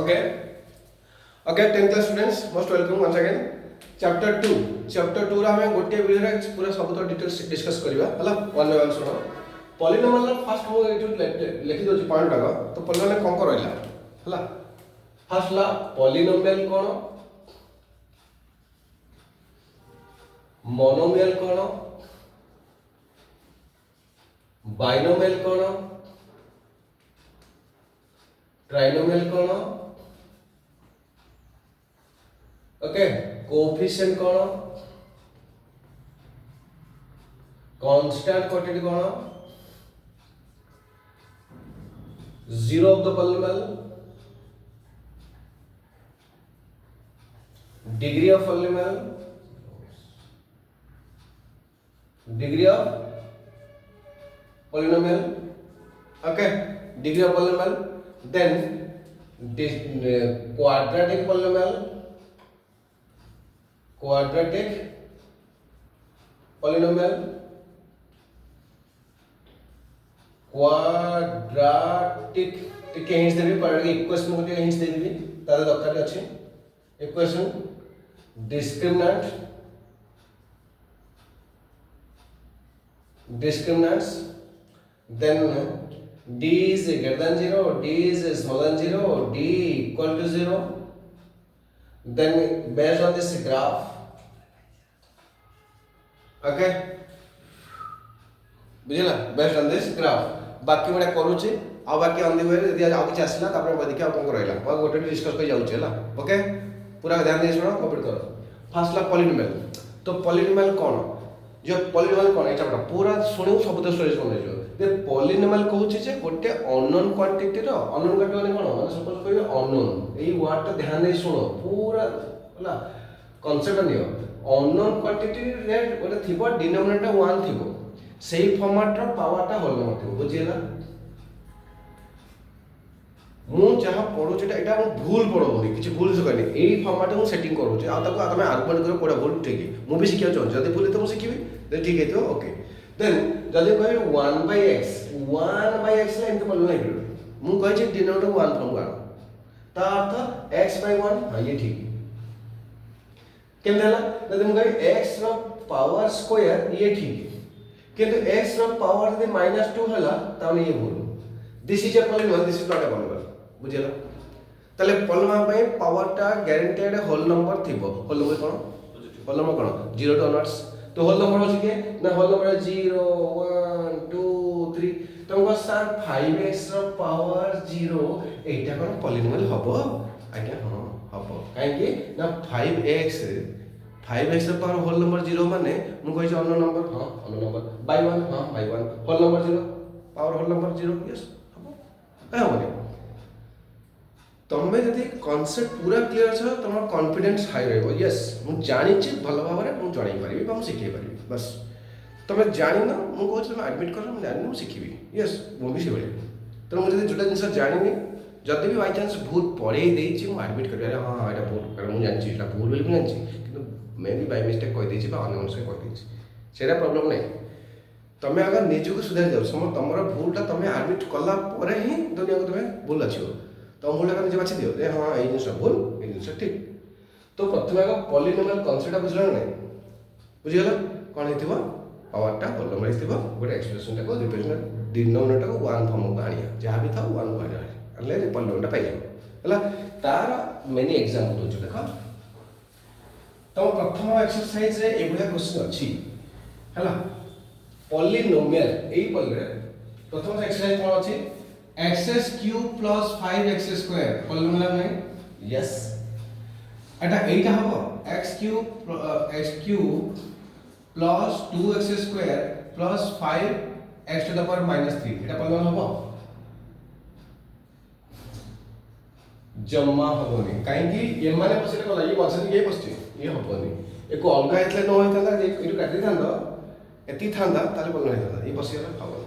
Okay okay 10th class students most welcome once again chapter 2 रा हमें गोटे video रे पूरा सब तो डिटेल्स डिस्कस करबा हला वन बाय वन सुनो पॉलीनोमियल रा फर्स्ट मो एटू लिखि दोची पॉइंट टाका तो पॉलीनोमियल कोन को रहला हला फर्स्ट ला पॉलीनोमियल कोन मोनोमियल कोन बाइनोमियल कोन ट्राइनोमियल कोन ओके कोएफिशिएंट कोन कांस्टेंट क्वांटिटी कोन zero of the polynomial degree of polynomial degree of polynomial okay degree of polynomial then quadratic polynomial quadratic polynomial quadratic टिके हिंस देबी पर इक्वेशन को टिके हिंस देबी तार दरकार अछि equation discriminants then d is greater than 0 d is smaller than 0 d equal to 0 then based on this graph okay बुझला बेस्ड ऑन दिस ग्राफ बाकी बडा करूची आ बाकी ऑन द वे यदि आ किछ आसला तापर देखिया कोन रहला और गोटे डिस्कस कर जाउची हला ओके पूरा ध्यान दे सुनो कंप्लीट करो फर्स्ट ला पॉलीनोमियल तो पॉलीनोमियल कोन जो पॉलीनोमियल कोन एटा पूरा सुनियो सब तो स्टोरी सुनै जो जे पॉलीनोमियल कहूची जे गोटे अननोन क्वांटिटी रो अननोन क्वांटिटी माने कोन माने सपोज कहियो अननोन एई वर्ड ता ध्यान दे सुनो पूरा हला कांसेप्ट नियो अननोन क्वांटिटी रे गोटे थिबो डिनोमिनेटर 1 थिबो सेही फॉर्मेट रो पावर ता होल नंबर थिबो बुझियला मु जहाँ पढ़ू एटा मु भूल पढ़ो किसी भूल से कहनी यही फॉर्मेट मु सेटिंग करूँ तुम आर्गुमेंट कर कोड़ा भूल ठीक मु भी शिखा चाहूँ जब भूल तो मुझे शिखी ठीक है तो ओके देन जब कह 1/x एमती पढ़ नहीं मु कही डिनोमिनेटर 1 फ्रॉम 1 ता अर्थ x/1 हाँ ये ठीक केमते हला जब मु कही x रो पावर स्क्वायर ये ठीक किंतु x रो पावर दे -2 हला ता ये भूल this is a polynomial this is not a polynomial बुझिला तले पॉलीनोमियल पे पावर टा गारंटेड होल नंबर थिबो होल नंबर कोन होल नंबर कोन 0 टू ऑनवर्ड्स तो होल नंबर होची के ना होल नंबर 0 1 2 3 तुमको सर 5x रो पावर 0 एटा कोन पॉलीनोमियल हबो आज्ञा हां हबो काहे कि ना 5x रो पावर होल नंबर 0 माने मु कहि छ अननोन नंबर हां अननोन नंबर बाय 1 हां by 1 whole number 0 power whole number 0 yes हबो है हबो तुम्हें जदि कॉन्सेप्ट पूरा क्लियर छ तुम कॉन्फिडेंस हाई रहबो यस मु जानि छी भलो भाबरे मु जणाई परिबी बा मु सिखै परिबी बस तुम जानि न मु कहू तुम एडमिट कर मु जानि मु सिखिबी यस मु भी सेबले तो मु जदि जोटा जिंस जानि जदि भी बाय चांस भूल पढ़े देई छी मु एडमिट कर अरे हां एटा भूल कर मु जानि छी एटा भूल बोली मु जानि छी किंतु मे भी बाय मिस्टेक कह देई छी बा अननोन से कह देई छी सेरा प्रॉब्लम नै तमे अगर निजु को सुधार जाओ सम तमरा भूलटा तमे एडमिट कला परे ही दुनिया को तमे भूल आछियो तो भूल निजे बाछि दियो जे हां ए जिनिस भूल ए जिनिस ठीक तो प्रथम आगे पॉलीनोमियल कांसेप्ट बुझला नै बुझियला कोन हेतिबो पावरटा होल नंबर हेतिबो गोटे एक्सप्रेशन टा को रिप्रेजेंट डिनोमिनेटर को 1 फॉर्म को आनिया जहां भी था 1 को आनिया अले पॉलीनोमियल टा पाइया हला तार मेनी एग्जांपल दोछ देखो तो प्रथम एक्सरसाइज रे एबुला क्वेश्चन अछि हला पॉलीनोमियल एई पॉली प्रथम एक्सरसाइज कोन अछि x cube plus 5x square polynomial में यस एटा एटा हबो x cube plus 2x square plus 5x to the power -3 एटा पॉलीनोमियल हबो जम्मा हबोनी काहे कि ये माने पछे कला ये बचन ये पछे ये हबोनी एको अलगा एतले न होइताला जे इटु काटि थांदो एति थांदा ताले पॉलीनोमियल हेता ये पछे हबो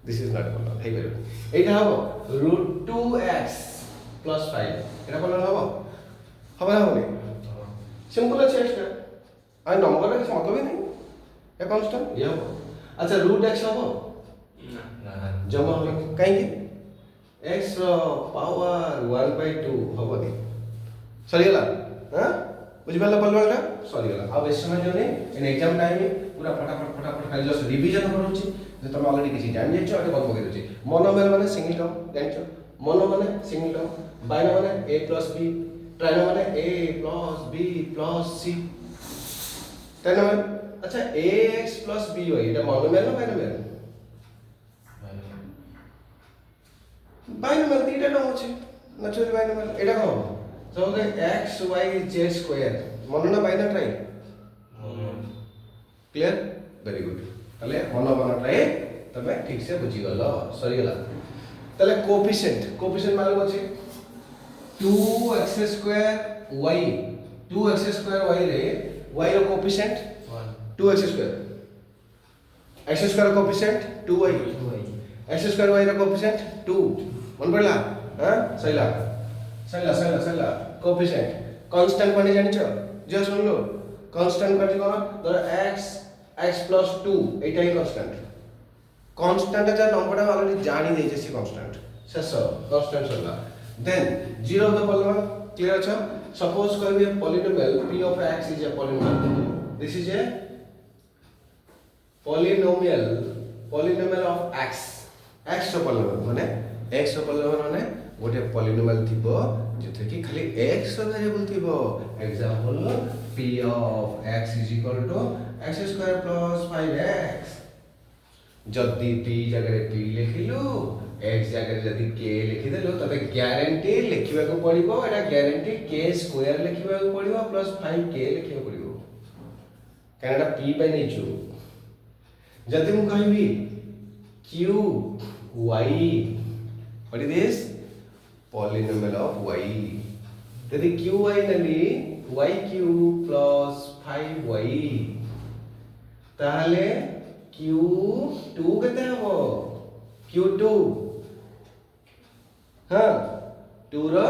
दिस इज नॉट पॉलीनोमियल हे बेरो एटा हबो √2x + 5 एटा पॉलीनोमियल हबो हबो नहीं सिंपल अछि एक्स्ट्रा आ नंबर का मतलब ही नहीं ए कांस्टेंट ये हबो अच्छा √x हबो ना जमा हो काहे कि x पावर 1/2 हबनी सरीगला हां बुझि पाला पलवालटा सरीगला आ बेस समय जो नहीं इन एग्जाम टाइम पूरा फटाफट खाली जस्ट रिवीजन करूची जे तुम ऑलरेडी किसी जान जेछ अटे बंद पके दोची मोनोमर माने सिंगल टर्म जानछो मोनो माने सिंगल टर्म बाइनो माने a + b ट्राइनो माने a + b + c ट्राइनो माने अच्छा ax + by এটা मोनोमर ना बाइनोमर बाइनोमर तीटा टर्म अछि natural बाइनोमर Etah cone so the x y z square mono ना बाइनो ट्राई क्लियर वेरी गुड तले मोनो मोनो ट्राई तमे ठीक से बुझी गलो सरी गला तले कोएफिशिएंट मालूम अछि 2x² y 2x² y रे y रो कोएफिशिएंट 2x² x² रो कोएफिशिएंट 2y x² y रो कोएफिशिएंट 2 मन पड़ला हां सैला कोएफिशिएंट कांस्टेंट कोनी जानिछो जे सुन लो कांस्टेंट कोनी कोन धर x + 2 एटा ही कांस्टेंट जा नंबरटा ऑलरेडी जानि देजे से कांस्टेंट शेष कांस्टेंट सला then zero of the polynomial clear छ सपोज कर बी polynomial p of x is a polynomial this is a polynomial of x रो पॉलीनोमियल माने x रो पॉलीनोमियल माने गोटे पॉलीनोमियल थिबो जेथे कि खाली x रो वेरिएबल थिबो example p of x = x² + 5x जदी p जगह p लिखिलु x जगह जदी k लिखि देलो तबे ग्यारंटी लिखिबा को पड़िबो एटा ग्यारंटी k² लिखिबा को पड़िबो प्लस 5k लिखिबा पड़िबो कारणा p पे नै छु जदी मु कहबी q y what is this polynomial of y जदी q y नली y³ + 5y ताहले q2 केते हबो q2 हां 2 रो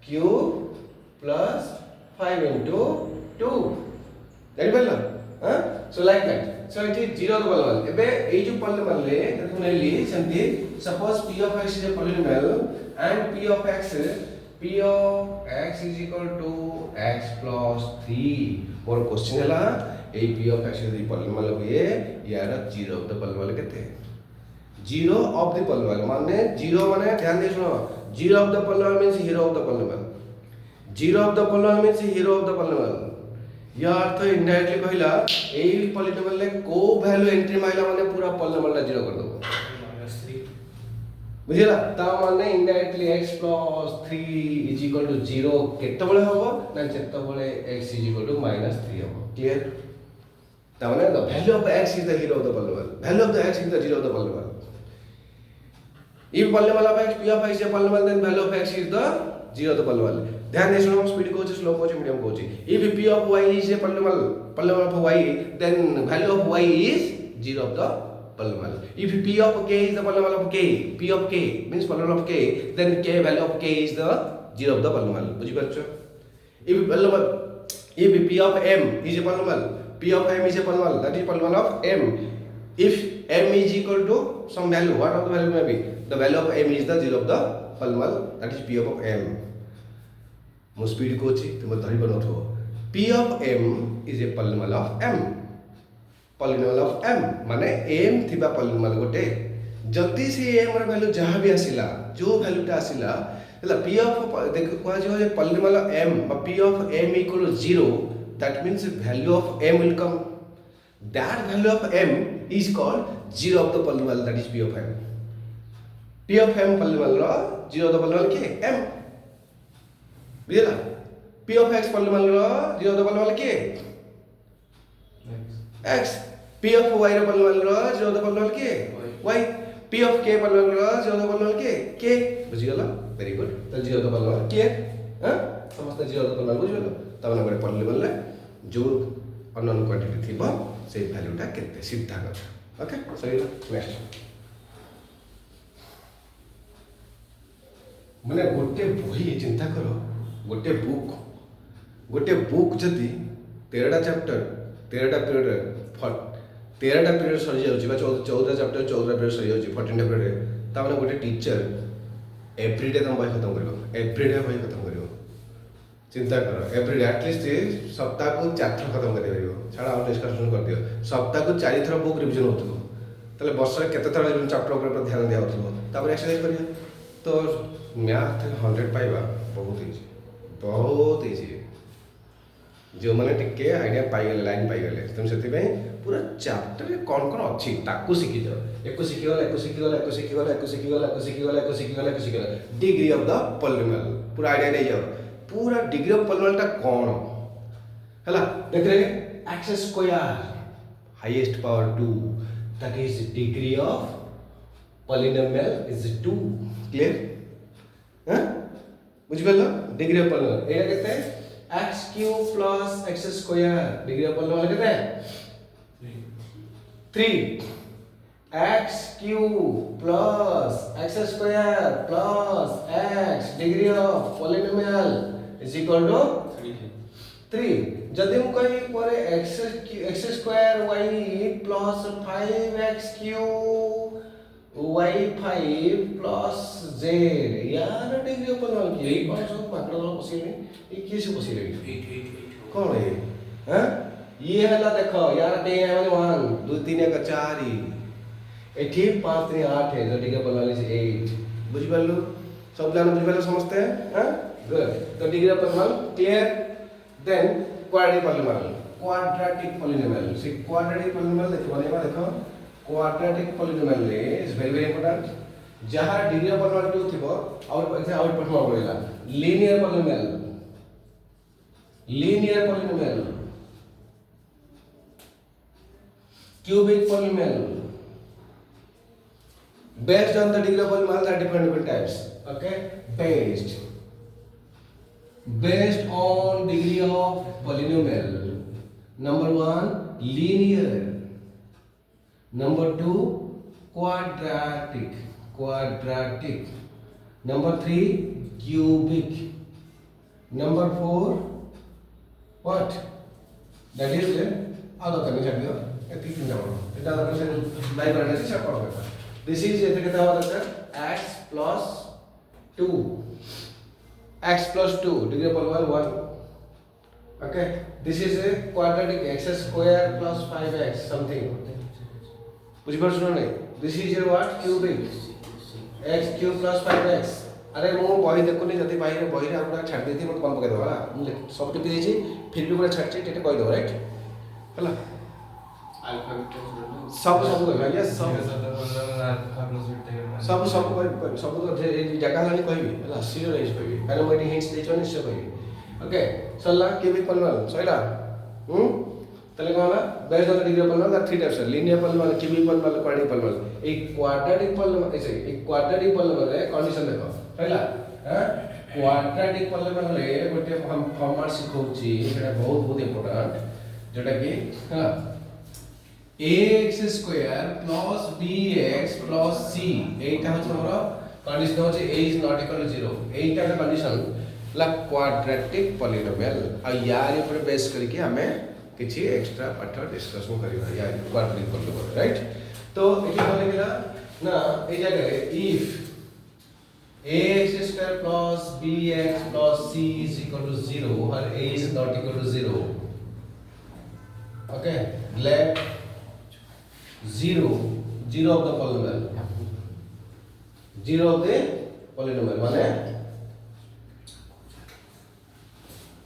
q + 5 * 2 जानि पल्ला हां so like that so it is 0 रो पॉलीनोमियल एबे एई जो पॉलीनोमियल ले देखु नेली सेमती suppose p of x is a polynomial and p of x is equal to x + 3 और क्वेश्चन हला ए p of x यदि पॉलीनोमियल हुए यार 0 ऑफ द पॉलीनोमियल केते 0 ऑफ द पॉलीनोमियल माने 0 माने ध्यान दे सुनो 0 of the polynomial means hero of the polynomial 0 of the polynomial means hero of the polynomial या अर्थ इनडायरेक्टली कहला ए पॉलीनोमियल ले को वैल्यू एंट्री माइला माने पूरा पॉलीनोमियल 0 कर दबो -3 बुझिला ता माने इनडायरेक्टली x + 3 = 0 केते बळे हबो ना जेते बळे x = -3 हबो क्लियर ता माने the value of x is the hero of the polynomial value of the x is the 0 of the polynomial if polynomial of x p of x is a polynomial then value of x is the 0 of the polynomial ध्यान दे सुनो speed को slow को medium को if p of y is a polynomial of y then value of y is 0 of the polynomial if p of k is the polynomial of k p of k means polynomial of k then k value of k is the 0 of the polynomial बुझी परछो if p of m is a polynomial p of m is a polynomial that is polynomial of m if m is equal to some value what of the value may be the value of m is the 0 of the polynomial that is p of m मो speed को छी तुम धरि बनथो p of m is a polynomial of m माने m थिबा polynomial गोटे जति से m र वैल्यू जहां भी आसिला जो वैल्यू ता आसिला हला p of देख कोआ जो है polynomial of m p of m = 0 that means value of m will come that value of m is called 0 of the polynomial that is p of m p of m polynomial ro 0 of the polynomial के m बुझला p of x polynomial row 0 of the polynomial के x p of y row polynomial row 0 of the polynomial के y p of k polynomial row 0 of the polynomial के k बुझि गेला very good त 0 of the polynomial के हां समस्त 0 of the polynomial बुझि गेला त माने गोटे polynomial ले जो अननोन क्वांटिटी थिबो से वैल्यूटा केते सीधा कर ओके सही नेक्स्ट माने गोटे बही चिंता करो गोटे बुक जदि 13टा चैप्टर 13टा पीरियड 13टा पीरियड सरी जाउची बा 14 चैप्टर 14टा पीरियड सरी जाउची 14टा पीरियड तामाने गोटे टीचर एवरीडे तुम बही खत्म करिवो एवरीडे बही खत्म करिवो चिंता कर एवरीडे एटलिस्ट सप्ताह को 4 थर खत्म कर दियो छाड़ा और डिस्कशन कर दियो सप्ताह को 4 थर बुक रिवीजन होतु तले वर्ष रे केते थर चैप्टर ऊपर ध्यान दिया होतु तापर एक्सरसाइज करिया तो मैथ 100 पाइबा बहुत इजी जो मैंने टिके आइडिया पाइगले लाइन पाइगले तुम से पूरा चैप्टर कौन कौन अच्छी ताकू शिखी जाओ एको शिखीगला एको शिखीगला एको शिखीगला एको शिखीगला एको शिखीगला एको शिखीगला एको शिखीगला डिग्री ऑफ द पॉलिनोमियल पूरा आइडिया नहीं जाओ पूरा डिग्री ऑफ पॉलिनोमियल टा कौन हैला देख रहे x square highest power 2 that is degree of polynomial is 2 clear हैं बुझ गलो डिग्री ऑफ पॉलिनोमियल एटा केते x cube plus x square degree of polynomial कितना है 3 x cube plus x square plus x degree of polynomial is equal to 3 जदि हम कहि परे x square y plus 5x cube y5 plus z यार degree of polynomial की कौन सब माइक्रो वाला पॉसिबल ये किसे पॉसिबल 8 कौन है हैं ये हला देखो यार 10 है 1 2 3 का 4 ही एठी 5 3 8 है जो डिग्री ऑफ पॉलिनोमियल इज 8 बुझ पालो सब जान बुझ पालो समझते हैं हैं गुड तो degree of polynomial clear then quadratic polynomial से क्वाड्रेटिक पॉलिनोमियल देखो quadratic polynomial is very important जहां डिग्री ऑफ पॉलिनोमियल 2 थिबो और एग्जाम आउट पढ़वा पड़ेगा linear polynomial cubic polynomial based on the degree of polynomial there are different types okay based on degree of polynomial number 1 linear number 2 quadratic number 3 cubic number 4 what that is other करने चाहिए एती तीन जाओ एटा अगर से live करने से सब पढ़ो दिस इज एते कितना होता है x plus 2 degree of polynomial 1 okay this is a quadratic x square plus 5x something बुझ पर सुनो नहीं this is your what cubic x cube plus 5x अरे मो बही देखुनी जति बही रे आपन छाड़ देती मत कौन पके दो हला सब टिपी देछि फिर भी पूरा छाड़ टेटे कहि दो राइट हला अल्फा बीटा सब यस सब सब तो जगह हलानी कहबी हला सीरियस कहबी कारण मैं हिंट्स देछो निश्चय कहबी ओके सल्ला क्यूबिक पॉलिनोमियल सइला तले कोन होला based on the degree of polynomial three types linear polynomial cubic polynomial quadratic polynomial एक क्वाड्रेटिक पॉलिनोमियल ऐसे एक क्वाड्रेटिक पॉलिनोमियल रे कंडीशन देखो सइला क्वाड्रेटिक पॉलिनोमियल रे गोटे हम फॉर्मेट सिखौची एटा बहुत इंपोर्टेंट जेटा कि हला ax square plus bx plus c एटा हो हमर कंडीशन हो a is not equal to 0 एटा का कंडीशन ला क्वाड्रेटिक पॉलिनोमियल आ यार ऊपर बेस करके हमें किछि एक्स्ट्रा पाठ डिस्कशन करिबा यार क्वाड्रेटिक पॉलिनोमियल राइट तो एकी बोले गेला ना ए जगह if ax square plus bx plus c is equal to 0 or a is not equal to 0 okay let 0 of the polynomial 0 of the polynomial माने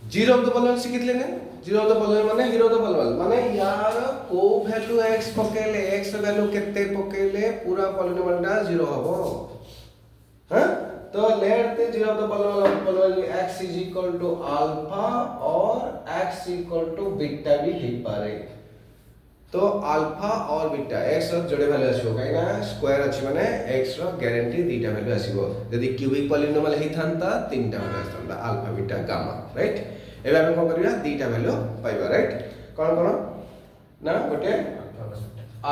0 of the polynomial सीखित लेने 0 of the polynomial माने hero of the polynomial माने यार को value x पकेले x value केते पकेले पूरा polynomial टा 0 हबो हां तो let the 0 of the polynomial x is equal to alpha और x equal to beta भी हे पारे तो अल्फा और बीटा x रो जोड़े वैल्यू आसीबो काइना स्क्वायर अछि माने x रो गारंटी दीटा वैल्यू आसीबो यदि क्यूबिक पॉलिनोमियल हे थांता तीनटा वैल्यू आसतांता अल्फा बीटा गामा राइट एबे हम कोन करिया दीटा वैल्यू पाइबा राइट कोन कोन ना गोटे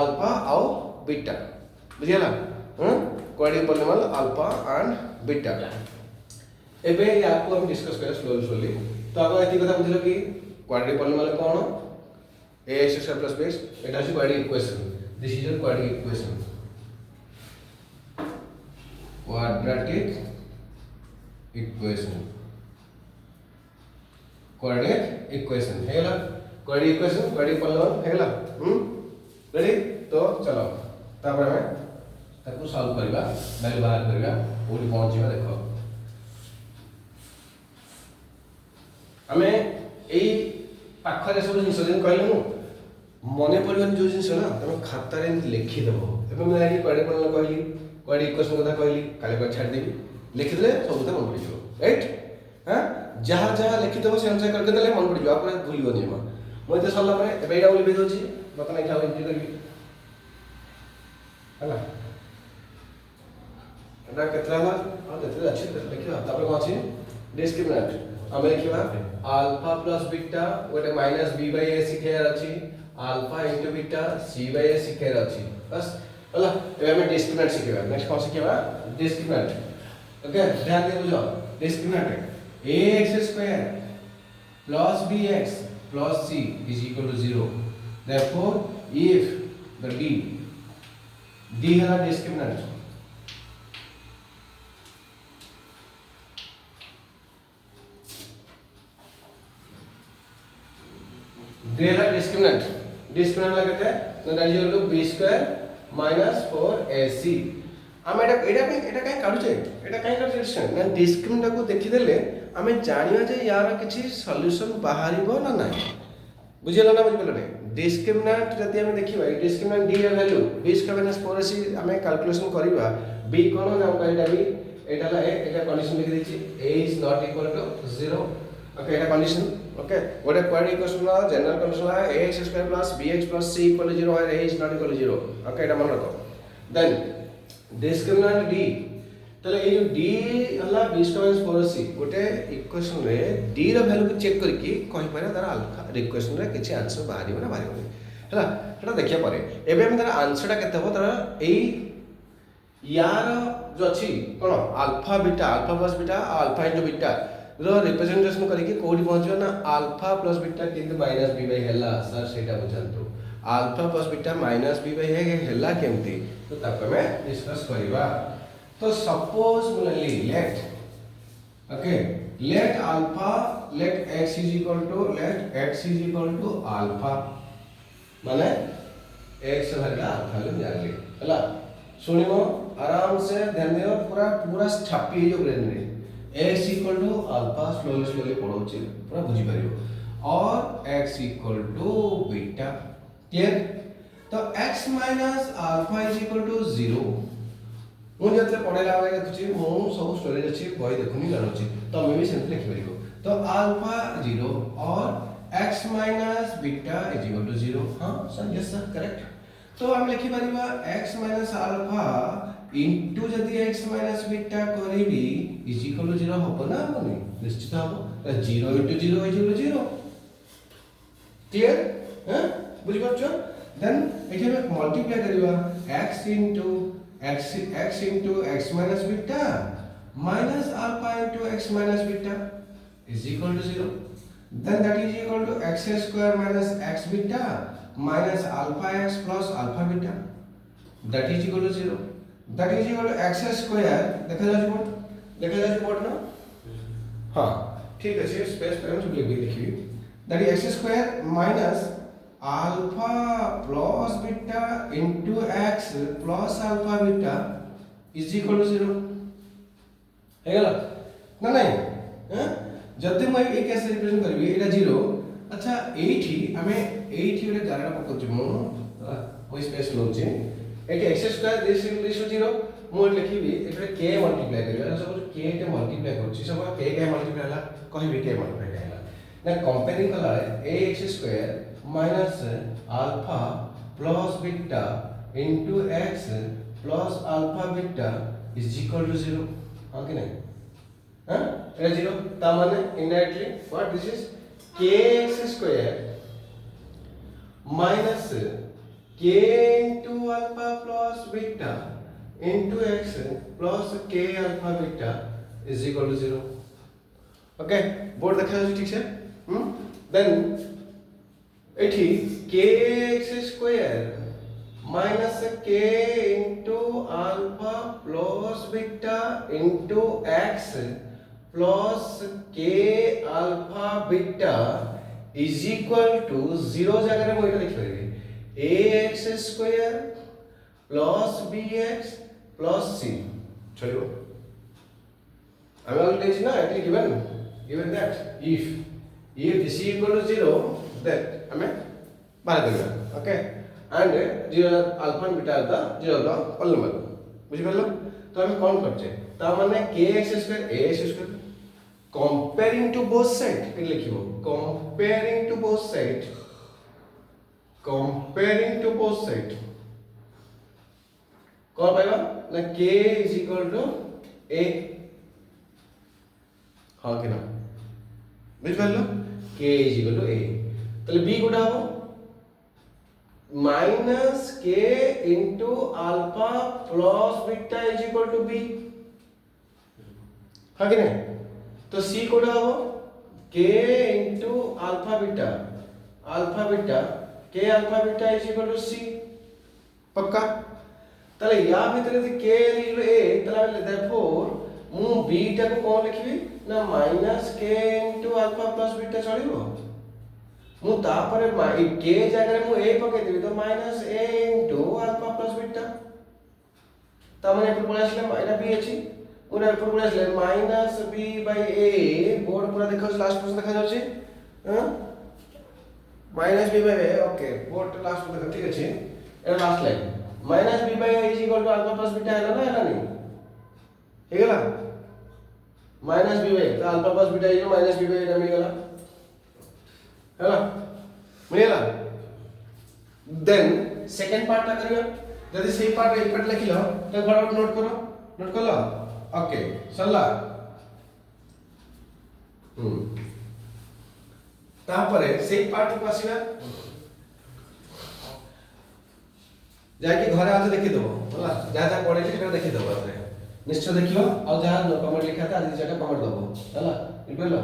अल्फा और बीटा बुझियला quadratic polynomial alpha and beta एबे याको हम डिस्कस करिया स्लोली तो आगो एती कथा बुझिलो कि quadratic polynomial cone ax square plus bx it has a quadratic equation this is your quadratic equation quadratic equation coordinate equation हेला कोऑर्डिनेट इक्वेशन कोऑर्डिनेट पॉलिनॉमियल हेला रेडी तो चलो तापर हमें ताको सॉल्व करबा वैल्यू बाहर करबा ओडी पहुंचीबा देखो हमें एई पाखरे सब जिंस जेन कहलु मने पड़िबन जो जिंस ना तमे खाता रे लिखि देबो एबे मैं आगे कोऑर्डिनेट पॉलिनॉमियल कहली कोऑर्डिनेट इक्वेशन कथा कहली काले को छाड़ देबी लिखि देले सब तो मन पड़ जिवो राइट हां जहाँ जहाँ लिखि देबो से अनुसार करके देले मन पड़ जिवो आपन भूलिबो निमा मोते सरला परे एबे एटा लिखि दोछि बता नै खाओ एंट्री करबी हला एटा केतला हला आ देते अच्छे लिखिबा तापर कोन अछि डिस्क्रिमिनेंट हम लिखिबा अल्फा प्लस बीटा गोटे माइनस b बाय a सिखेर अछि alpha into beta c by a सिखेर अछि बस हला एबे हम डिस्क्रिमिनेंट सिखेबा नेक्स्ट कोन सिखेबा डिस्क्रिमिनेंट ओके ध्यान दे बुझो discriminant ax square plus bx plus c is equal to 0 therefore if the d है डिस्क्रिमिनेंट d है डिस्क्रिमिनेंट डिस्क्रिमिनेंट लगते हैं तो that is equal to b square minus 4ac हम एटा काई काढु छे एटा काई काढु छे ना डिस्क्रिमिनेंट को देखि देले हमें जानिया जे यार किछि सॉल्यूशन बाहरिबो ना नाही बुझियला ना बुझियला नै डिस्क्रिमिनेंट जति हमें देखिबा डिस्क्रिमिनेंट d ର value b square minus 4ac हमें कैलकुलेशन करिबा b कोन ना एटा b एटा ला एटा कंडीशन लिखि दैछि a is not equal to 0 okay एटा कंडीशन ओके गोटे क्वाड्रेटिक इक्वेशन ला जनरल कंडीशन ला ax square plus bx plus c equal to 0 और a is not equal to 0 okay एटा मन रखो देन डिस्क्रिमिनेंट d तले ए जो d हला b स्क्वायर माइनस 4ac गोटे इक्वेशन रे d ର वैल्यू को चेक करके कहि पारे तार अल्फा इक्वेशन रे किछि आंसर बाहरिबो ना बाहरिबो हला एटा देखिया पारे एबे हम तार आंसरटा केते हो तार ए यार जो अछि कोन alpha plus beta alpha into beta रो रिप्रेजेंटेशन करके कोडी पहुंचबो ना अल्फा प्लस बीटा किंतु माइनस b बाय हला सर सेटा बुझंतु alpha plus beta minus b by हला केमती तो ताको में डिस्कस करिबा तो सपोज मुली let okay let x is equal to alpha माने x भागा अल्फा ले जानली हला सुनिमो आराम से ध्यान दियो पूरा छापी जो ब्रेन रे x equal to alpha slowly पढौची पूरा बुझी परियो और x equal to beta clear तो x minus alpha is equal to 0 मु जते पढेला वाला देखुची मु सब स्टोरेज अछि बही देखुनी जानुची तो हम भी सेंट लिख परिको तो अल्फा 0 और x minus beta is equal to 0 हां सर यस सर करेक्ट तो हम लिखि परिबा x minus अल्फा इनटू जदी x minus बीटा करिबी is equal to 0 हबो ना हबो निश्चित हबो 0 into 0 is equal to 0 clear हैं बुझि परछो देन एके मल्टीप्लाई करिबा x into x minus beta minus alpha into x minus beta is equal to 0 then that is equal to x square minus x beta minus alpha x plus alpha beta that is equal to 0 that is equal to x square देखा जाय board ना हां ठीक है space पे हम सब लिखिए that is x square minus alpha plus beta into x plus alpha beta is equal to 0 है गला ना नहीं हैं जति मैं ए कैसे रिप्रेजेंट करबी एटा 0 अच्छा एठी हमें एठी रे गारडा पकछ मो ओइ स्पेस लोचे एटी x स्क्वायर दिस इज 0 मो लिखिबी एटा k मल्टीप्लाई करबा सब k के मल्टीप्लाई करछि सब k के मल्टीप्लाई हला कहबी k मल्टीप्लाई हला ना कंपेयरिंग कला ax square minus alpha plus beta into x plus alpha beta is equal to 0 हां कि नहीं हां ये 0 ता माने indirectly what this is kx square minus k into alpha plus beta into x plus k alpha beta is equal to 0 okay board देखा जाय ठीक से देन एठी kx square minus k into alpha plus beta into x plus k alpha beta is equal to 0 जगह मैं लिख पारि a x square plus b x plus c चलो I will tell you now, actually given that if this is equal to 0, that I mean, okay, and 0 alpha and beta का 0 का polynomial, बुझी पालो? तो हम कौन करते हैं? तो हमने kx square ax square comparing to both sides ये लिखियो comparing to both sides कौन पाएगा? ना k is equal to a हाँ कि ना बुझ पालो k is equal to a তাহলে b কোটা হবে minus k into alpha plus beta is equal to b हाँ कि नहीं तो c कोटा হবে k into alpha beta k alpha beta is equal to c पक्का তাহলে या ভিতরে যদি k লিখলো a তাহলে therefore ମୁଁ b ଟାକୁ কোন লিখবি না minus k into alpha plus beta চলিবो ମୁଁ तापर k জায়গায় ମୁଁ a পকাই দেবি তো minus a into alpha plus beta তা মানে এরপর পড়ে আসলে এটা b আছে ওর এরপর পড়ে আসলে minus b by a board পুরো দেখো লাস্ট পর্যন্ত দেখা যাচ্ছে হ্যাঁ minus b by a okay board last পর্যন্ত ঠিক আছে এটা last line minus b by a is equal to alpha plus beta है ना नहीं ठीक है ना माइनस बी बाई तो alpha plus beta is minus b by मिल गला है ना मिल गला देन सेकंड पार्ट टा करियो जदी सेही पार्ट एक पार्ट लिखिलो तो फटाफट नोट कर लो ओके सरला तापरे सेही पार्ट को आसीबा जाके घरे आते देखि दबो होला जा पढे सेटा देखि दबो आते निश्चय देखियो और जहाँ कमेंट लिखा था आज जेटा कमेंट दबो हला इबेलो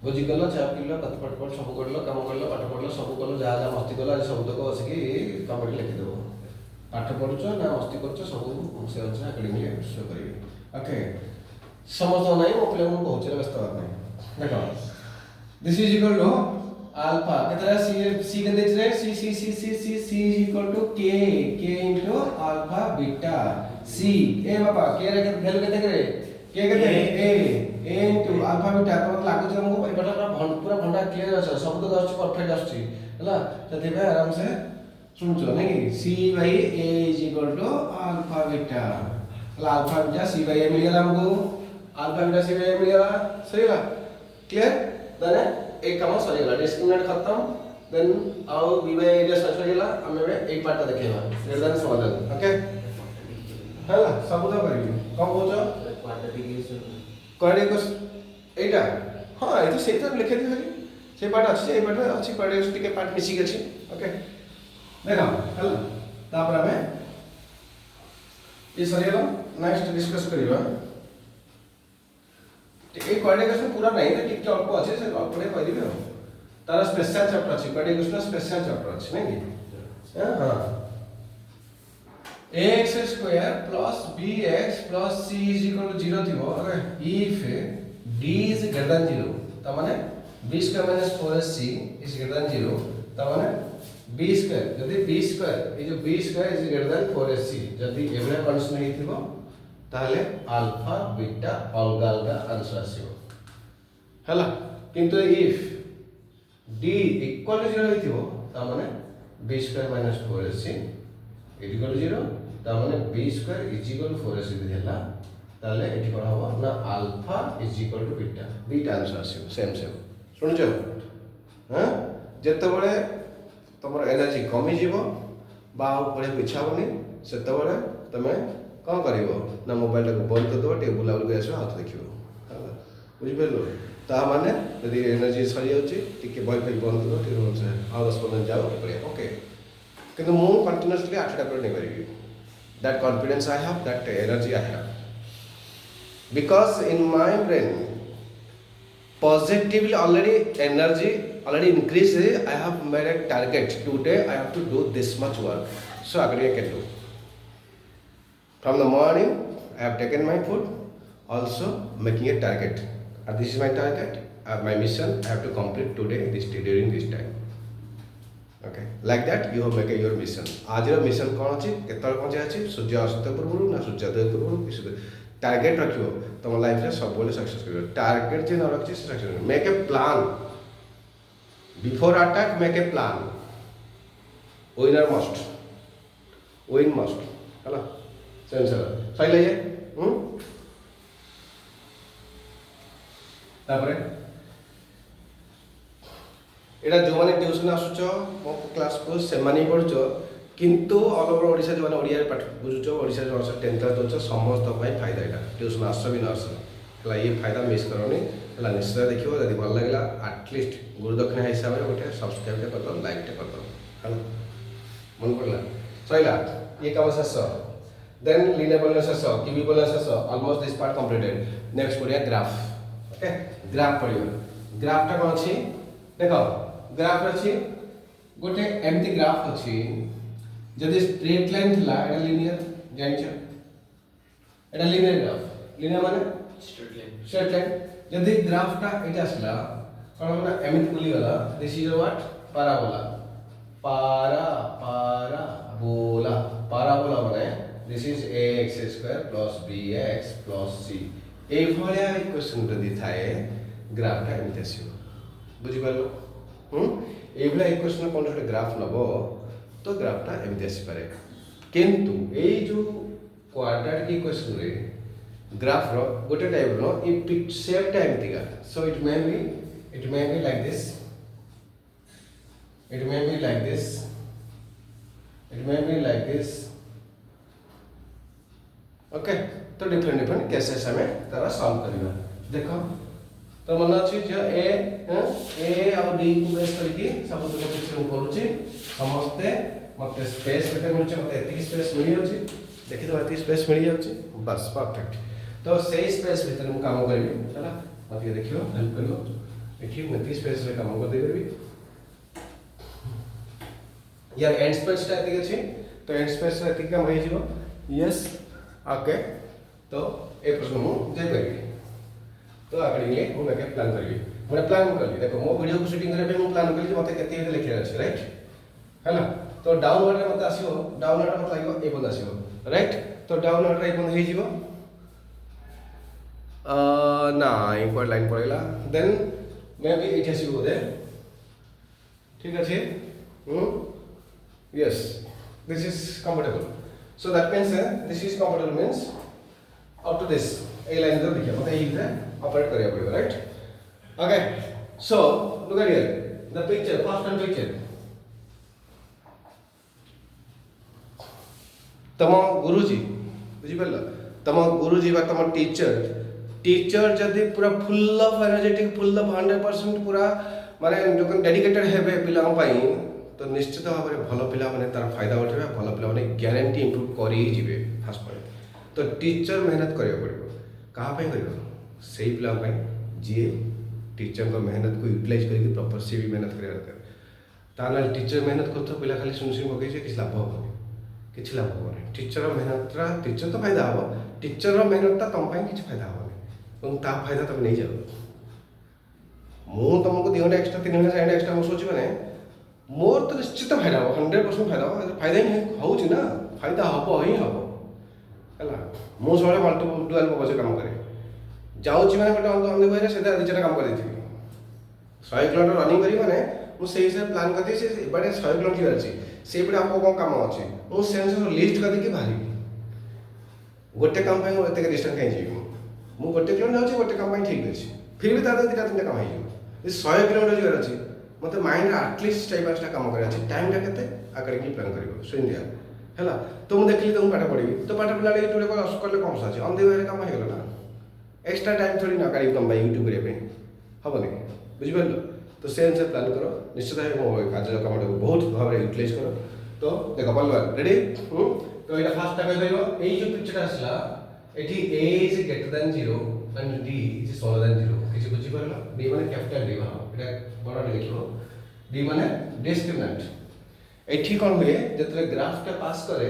बुझी गलो चाप किलो कत पट सब करलो काम करलो पाठ पढ़लो सब करलो जहाँ मस्ती कलो आज सब तक बसिकी कमेंट लिखि दबो पाठ पढ़ुछ ना मस्ती करछ सब से अच्छा एकेडमी शो करिवे ओके समझ नहीं मो प्ले मु कहूछ व्यस्त बात नहीं देखो this is equal to alpha कितना c के देख रहे c is equal to k into alpha beta c A Baba k रे वैल्यू केते करे k केते a into alpha beta तो लागु छ हमको एबटा पूरा भंडा क्लियर আছে सब तो आछ परफेक्ट आछी हला तते बे आराम से सुन छ नहीं c by a is equal to alpha beta हला alpha beta c by a मिल गया हमको alpha beta c by a मिल गया सही है क्लियर देन एक काम सरी गला डिस्क्रिमिनेंट खत्म देन आउ बी बाय एरिया सरी गला हमें एक पार्ट देखेबा निर्धारण समाधान ओके हैला सब तो करियो कम होचो कोऑर्डिनेट एटा हां ए तो सेटा लिखे दी हरी से पार्ट अछि ए पार्ट अछि कोऑर्डिनेट टिके पार्ट मिसी गेछि ओके देखो हैला तापर हमें ये सरी गला नेक्स्ट डिस्कस करियो एक कोऑर्डिनेशन पूरा नहीं है ठीक अल्प अच्छे से अल्प नहीं कह दिबे तार स्पेशल चैप्टर अछि कोऑर्डिनेशन स्पेशल चैप्टर अछि नहीं हां ax square plus bx plus c is equal to 0 थिबो अगर if d is greater than 0 त माने b square minus 4ac is greater than 0 त माने b square यदि b square ये जो b square is greater than 4ac यदि एवरे कंडीशन हे थिबो ताहले अल्फा बीटा अलगा अलगा आंसर आसीबो हला किंतु इफ d इक्वल टू 0 हेतिबो ता माने b square minus 4ac equal to 0 ता माने b स्क्वायर इज इक्वल टू 4ac दिला ताले एठी कोन हबो ना alpha is equal to beta beta answer आसीबो सेम सुनजो हां जत्ते बळे तमर एनर्जी कमी जीवो बा पळे इच्छा होनी सेते बळे तमे कौन करिवो ना मोबाइल को बंद कर दो टेबल आउल के आसो हाथ देखिवो हला बुझि पेलो ता माने यदि एनर्जी सरी जाउची टिके वाईफाई बंद कर दो टिके आ 10 जाओ पड़े ओके किंतु मु कंटीन्यूअसली 8 टा कर नहीं करिवि that confidence I have that energy I have because in my brain positively already energy already increased. I have made a target. Today I have to do this much work. So accordingly I can do. From the morning, I have taken my food. Also making a target. This is my target. My mission. I have to complete today this during this time. Okay. Like that, you have make your mission. आज रो mission कौन अच्छी? केतल कौन चाहिए? सूर्य अस्त पूर्व ना सूर्योदय पूर्व टारगेट रखियो तुम लाइफ रे सब बोले सक्सेस करियो टारगेट जे न रखछि से success make a plan before attack make a plan winner must win must हला सेंसर सही ले तापरे एटा जो माने ट्यूशन आसुच मो क्लास को से माने पढुचो किंतु ऑल ओवर ओडिशा जो ओडिया पाठ बुझुचो ओडिशा जो 10th क्लास दोच समस्त पई फायदा एटा ट्यूशन आसो भी न आसो हला ये फायदा मिस करनी हला निश्चय देखियो यदि भल लागला एटलीस्ट गुरु दक्षिणा हिसाब रे गोटे सब्सक्राइब टे कर दो लाइक टे कर दो हला मन पड़ला सहीला ये काम शेष देन लिनियर बोलना शेष क्यूबी बोलना शेष almost this part completed next पड़िया ग्राफ ओके ग्राफ पड़ियो ग्राफ टा कोन अछि देखो ग्राफ अछि गोटे एमती ग्राफ अछि जदि स्ट्रेट लाइन थिला एटा लिनियर जानिछ एटा लिनियर ग्राफ लिनियर माने स्ट्रेट लाइन जदि ग्राफ टा एटा असला कोन माने एमित बुली गला this is what parabola parabola माने this is ax² + bx + c ए भलिया इक्वेशन जदि थाए ग्राफ टा एमित आसीबो बुझि पालो ए भलिया इक्वेशन कोन छोटे ग्राफ नबो तो ग्राफटा एमती आसी पारे किंतु ए जो क्वाड्रेटिक इक्वेशन रे ग्राफ रो गोटे टाइप रो ए पिक्चर टा एमती का so it may be like this it may be like this okay तो डिफरेंट केसेस हमें तारा सॉल्व करबा देखो तो मन अछि जे ए और डी को बेस करके सब तो पिक्चर करूची समस्ते मते स्पेस केते मिलछ मते एतिक स्पेस मिली होची देखि तो एतिक स्पेस मिली जाउची बस परफेक्ट तो सेही स्पेस भीतर हम काम करबी चला मते देखियो हेल्प करियो एठी मैं एतिक स्पेस रे काम कर दे करबी यार एंड स्पेस टा एतिक अछि तो एंड स्पेस रे एतिक काम होई जिवो यस ओके तो ए प्रश्न मु जे करबी तो अकॉर्डिंगली मु के प्लान करबी मोर प्लान करबी देखो मो वीडियो को शूटिंग करे पे मु प्लान करली मते केते लिखे अछि राइट हैला तो डाउनवर्ड रे मते आसीबो डाउनवर्ड रे मते लागो ए बंद आसीबो राइट तो डाउनवर्ड रे बंद हे जिवो ना इक्वल लाइन पड़ेला देन मे बी इट आसीबो दे ठीक अछि yes this is comfortable so that means this is comfortable means up to this a line there देखिए मते ए रे ऑपरेट करिया पड़िबो right okay so look at here the picture first one picture तम गुरुजी बुझी पल्ला तम गुरुजी बा तम टीचर जदी पूरा full of energetic full of 100% पूरा माने जो डेडिकेटेड हेबे पिला पई तो निश्चित भाव में भल पिला माने तार फायदा उठेबे भल पिला माने गारंटी इंप्रूव करी ही जिवे फास्ट पॉइंट तो टीचर मेहनत करिया पड़िबो कहा पई करियो सेही पिला पई जे टीचर को मेहनत को यूटिलाइज करके प्रॉपर से भी मेहनत करिया दरकार ताना टीचर मेहनत करतो पिला खाली सुन पकई जे किछ लाभ होबो किछ लाभ होबो टीचर मेहनत रा टीचर तो फायदा होबो टीचर रो मेहनत ता तम पई किछ फायदा होबो तुम ता फायदा तब नहीं जाओ मु तुमको 2 घंटा एक्स्ट्रा 3 घंटा एक्स्ट्रा मु सोची माने मोर तो निश्चित फायदा हो 100% फायदा हो फायदा ही होउची ना फायदा हबो ही हबो हला मु सोळे मल्टी डुअल पर्पस काम करे जाउची माने गोटे अंदर बहिरे सेदा दिचटा काम कर देथिबी 100 किलोमीटर रनिंग करी माने मु सेही से प्लान करथि से बडे 100 किलोमीटर अछि से बडे आपको कोन काम अछि मु सेंस लिस्ट कर दे के भारी गोटे काम पय एते डिस्टेंस कहीं जीव मु गोटे किलोमीटर जाउची गोटे काम पय ठीक अछि फिर भी तादा दिटा तीनटा काम आइ जे 100 किलोमीटर जीवर अछि मते माइंड एटलीस्ट टाइम पासटा काम करे अछि टाइम टा केते अकॉर्डिंगली प्लान करिवो सुन दिया हैला तो मु देखली तो पाठ पढिबी तो पाठ पढला ले टुडे को करले कम साची अंधे वेरे काम हे गेला ना एक्स्ट्रा टाइम थोड़ी ना काढी तुम भाई YouTube करे पे हबो नै बुझि परलो तो सेंस से प्लान करो निश्चित है मो कार्य काम को बहुत भाव रे यूटिलाइज करो तो देखो पल्लो रेडी तो एटा फास्ट टा कहिबो एई जो पिक्चर आसला एठी a is greater than 0 and d is smaller than 0 किसी बुझी परला डी माने कैपिटल डी हाँ एटा बड़ा डी लिखिबो डी माने डिस्क्रिमिनेंट एठी कोन हुए जतले ग्राफ टा पास करे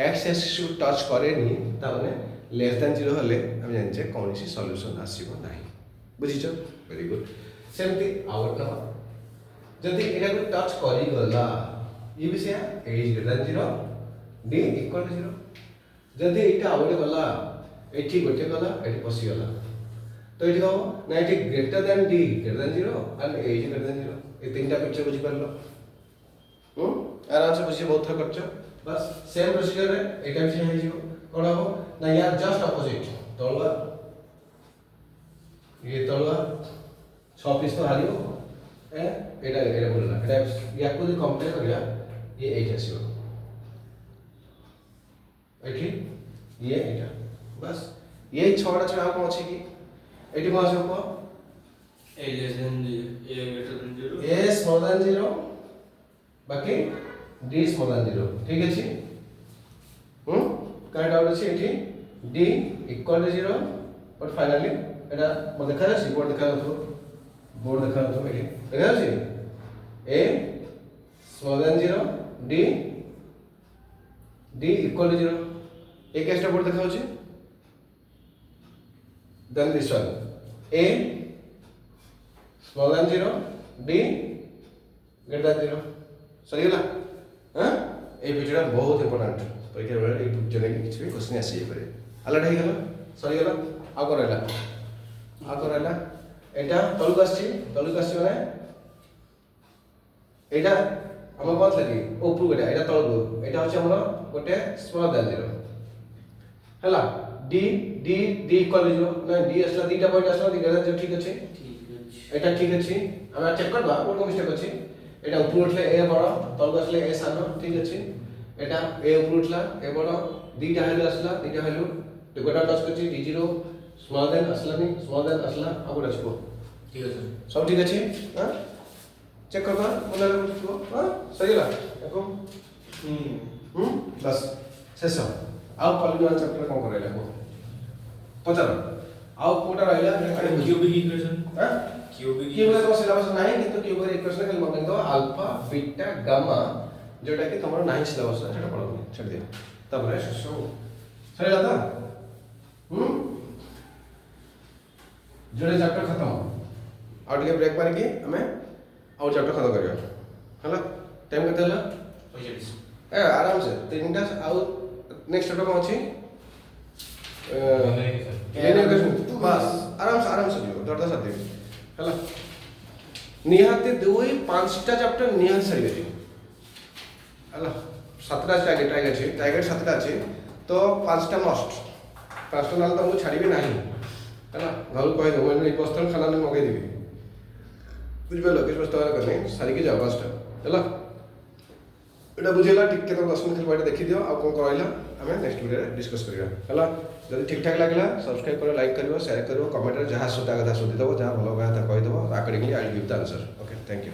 एक्स एक्सिस को टच करेनी ता माने लेस देन 0 हले हम जानिचे कोनसी सॉल्यूशन आसीबो नाही बुझिचो वेरी गुड सेमती आउट ना जदि एटा को टच करी गला ये विषय a is greater than 0 d equal to 0 जदि एटा आउट गला एठी गोटे गला एठी पसी गला तो एठी कहबो ना एठी greater than d greater than 0 and a is greater than 0 ए तीनटा पिक्चर बुझी परलो आराम से बुझी बहुत थर करछो बस सेम प्रोसीजर रे एटा भी हे जिवो कोन हो ना यार जस्ट अपोजिट तळवा ये तळवा 6 पीस तो हालियो ए एटा एटा बोलला एटा या को कंपेयर करिया ये 8 आसीबो एठी ये एटा बस ये 6टा छडा कोन अछि की एठी कोन आसीबो a less than a greater than 0 a smaller than 0 बाकी d smaller than 0 ठीक अछि काय डाउट अछि एठी d equal to 0 but finally एटा म देखा अछि बोर्ड देखा तो एठी देखा अछि a smaller than 0 d equal to 0 एक एक्स्ट्रा बोर्ड देखा अछि then this one a smaller than 0 d greater than 0 सही गला हां ए वीडियो बहुत इंपोर्टेंट परीक्षा बेले ए पिक्चर के किछ भी क्वेश्चन आसी पारे अलर्ट हे गला सही गला आ करैला एटा तलक आसी माने एटा हम बात लगी ऊपर गोटे एटा तलक एटा होछ हमर गोटे स्मॉलर देन 0 हला d इक्वल 0 ना d असला दीटा पॉइंट असला दी ग्रेटर देन 0 ठीक अछि एटा ठीक अछि हम चेक करबा कोन मिस्टेक अछि एटा ऊपर उठले ए बड़ तलक असले ए सानो ठीक अछि एटा ए ऊपर उठला ए बड़ दीटा हेलो असला दीटा हेलो तो गोटा टच करछि d0 स्मॉलर देन असला आ गोटा छको ठीक अछि सब ठीक अछि हां चेक करबा बोला को हां सही ला देखो बस शेष आउ पॉलिनोमियल चैप्टर कोन करैला को पचार आउ कोटा रहला क्यूबिक इक्वेशन हां क्यूबिक को सिलेबस नाही किंतु क्यूबिक इक्वेशन खाली मत दो अल्फा बीटा गामा जोटा कि तमरो नाही सिलेबस सेटा पढो छड दियो तबरे सो सही लाता जोड़े चैप्टर खत्म और टिके ब्रेक मार के हमें और चैप्टर खत्म करियो हला टाइम कते हला 45 ए आराम से तीनटा आउ नेक्स्ट चैप्टर कोन अछि बस आराम से दियो दरदा साथी हला निहाते दुई पांचटा चैप्टर निहात सरी गई हला 7टा टारगेट 7टा अछि तो 5टा मस्ट 5टा नाल तो मु छाड़ीबे नाही हला घर कहि दो मैं एक बस्ता खाना ने मगे देबी बुझ बेलो किस बस्ता करने सारी के जाओ 5टा हला एटा बुझेला टिके तो 10 मिनिट बाटे देखि दियो आ कोन करैला हमें नेक्स्ट वीडियो रे डिस्कस करिया हला जदि ठीक ठाक लागला सब्सक्राइब करो लाइक करियो शेयर करियो कमेंट रे जहां सुता कथा सुधी दबो जहां भलो कथा कहि दबो accordingly I will give the answer okay thank you